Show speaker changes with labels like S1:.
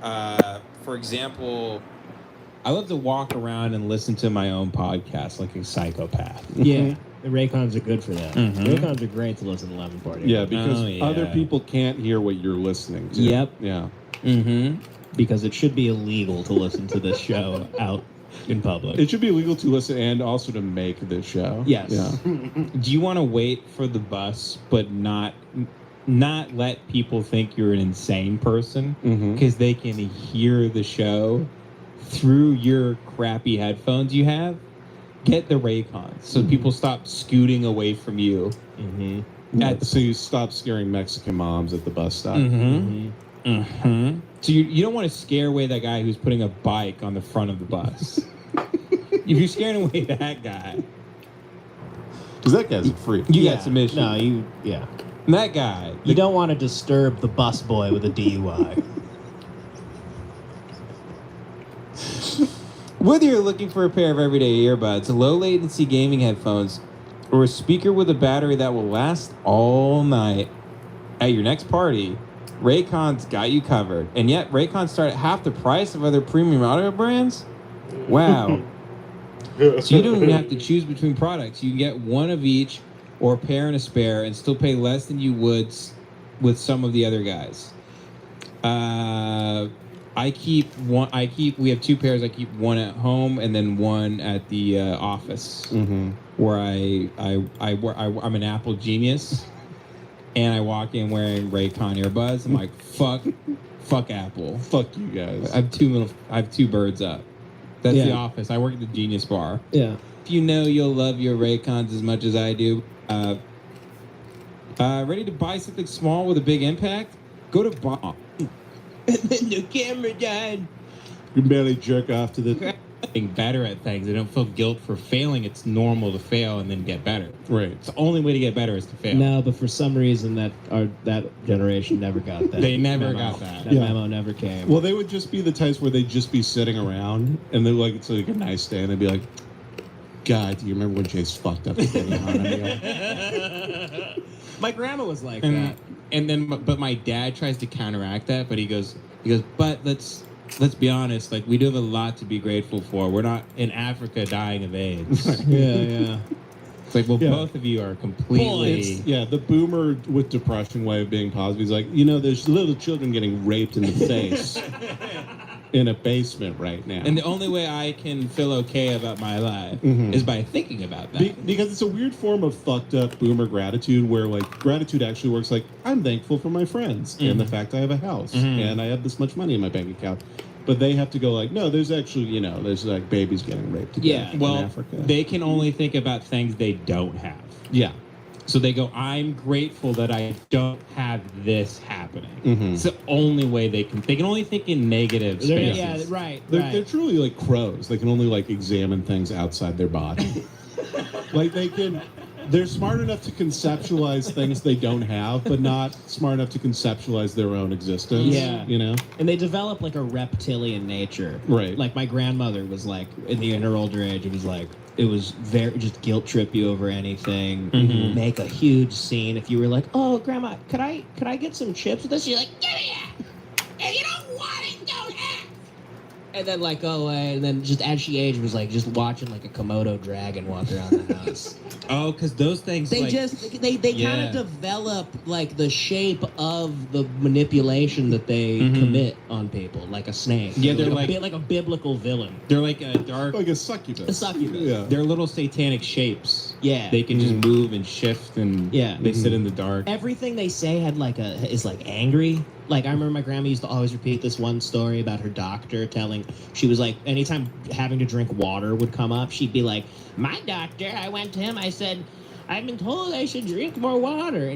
S1: For example, I love to walk around and listen to my own podcast like a psychopath.
S2: Yeah, the Raycons are good for that.
S1: Mhm.
S2: Raycons are great to listen to 1140.
S3: Yeah, because
S1: yeah.
S3: other people can't hear what you're listening to.
S2: Yep.
S3: Yeah.
S1: Mm-hmm.
S2: Because it should be illegal to listen to this show out in public.
S3: It should be illegal to listen and also to make this show.
S2: Yes.
S3: Yeah.
S1: Do you want to wait for the bus, but not let people think you're an insane person?
S3: Mhm.
S1: Because they can hear the show through your crappy headphones you have. Get the Raycons so people stop scooting away from you.
S2: Mm-hmm.
S3: Yeah, so you stop scaring Mexican moms at the bus stop.
S1: Mm-hmm. Mm-hmm. So you don't want to scare away that guy who's putting a bike on the front of the bus. If you're scaring away that guy,
S3: Because that guy's a freak.
S1: you got some issues.
S2: No, yeah.
S1: That guy.
S2: You don't want to disturb the busboy with a DUI.
S1: Whether you're looking for a pair of everyday earbuds, low latency gaming headphones, or a speaker with a battery that will last all night at your next party, Raycon's got you covered. And yet, Raycons start at half the price of other premium audio brands? Wow. So you don't even have to choose between products. You can get one of each or a pair and a spare and still pay less than you would with some of the other guys. We have two pairs. I keep one at home and then one at the office, where I'm an Apple genius, and I walk in wearing Raycon earbuds. I'm like, fuck Apple.
S3: Fuck you guys.
S1: I have two birds up. That's the office. I work at the Genius Bar.
S2: Yeah.
S1: If you know you'll love your Raycons as much as I do, ready to buy something small with a big impact? Go to Bomb. And then the camera died.
S3: You can barely jerk off to the...
S1: Getting better at things. I don't feel guilt for failing. It's normal to fail and then get better.
S3: Right.
S1: It's the only way to get better is to fail.
S2: No, but for some reason that generation never got that.
S1: They never
S2: memo.
S1: got that.
S2: That memo never came.
S3: Well, they would just be the types where they'd just be sitting around, and they're like, it's like a nice day, and they'd be like, God, do you remember when Chase fucked up the Benihana meal?
S2: My grandma was like
S1: And,
S2: that.
S1: and then, but my dad tries to counteract that, but he goes, but let's be honest, like, we do have a lot to be grateful for. We're not in Africa dying of AIDS.
S2: Yeah.
S1: It's like,
S3: Yeah.
S1: both of you are completely...
S3: The boomer with depression way of being positive. He's like, there's little children getting raped in the face in a basement right now.
S1: And the only way I can feel okay about my life
S3: Mhm.
S1: is by thinking about that.
S3: Because it's a weird form of fucked up boomer gratitude where, like, gratitude actually works like, I'm thankful for my friends and the fact I have a house and I have this much money in my bank account. But they have to go like, no, there's actually, there's like babies getting raped to death in Africa.
S1: They can only think about things they don't have.
S3: Yeah.
S1: So they go, I'm grateful that I don't have this happening.
S3: Mhm.
S1: It's the only way they can only think in negative spaces.
S2: Yeah, right.
S3: They're truly like crows. They can only like examine things outside their body. Like they're smart enough to conceptualize things they don't have, but not smart enough to conceptualize their own existence.
S2: Yeah. And they develop like a reptilian nature.
S3: Right.
S2: Like my grandmother was like, in her older age, it was very just guilt trip you over anything, make a huge scene. If you were like, oh, grandma, could I get some chips with this? You're like, give me that. If you don't want it, don't have. And then like go away, and then just as she aged, was like just watching like a Komodo dragon walk around the house.
S1: Oh, because those things
S2: They
S1: like,
S2: they kind of develop like the shape of the manipulation that they commit on people, like a snake.
S1: Yeah, they're
S2: like a biblical villain.
S1: they're like a dark,
S3: Like a succubus.
S2: A succubus.
S3: Yeah.
S1: they're little satanic shapes.
S2: Yeah.
S1: They can just move and shift, and
S2: Yeah.
S1: they sit in the dark.
S2: Everything they say is like angry. Like I remember my grandma used to always repeat this one story about her doctor she was like, anytime having to drink water would come up, she'd be like, my doctor, I went to him, I said, I've been told I should drink more water. And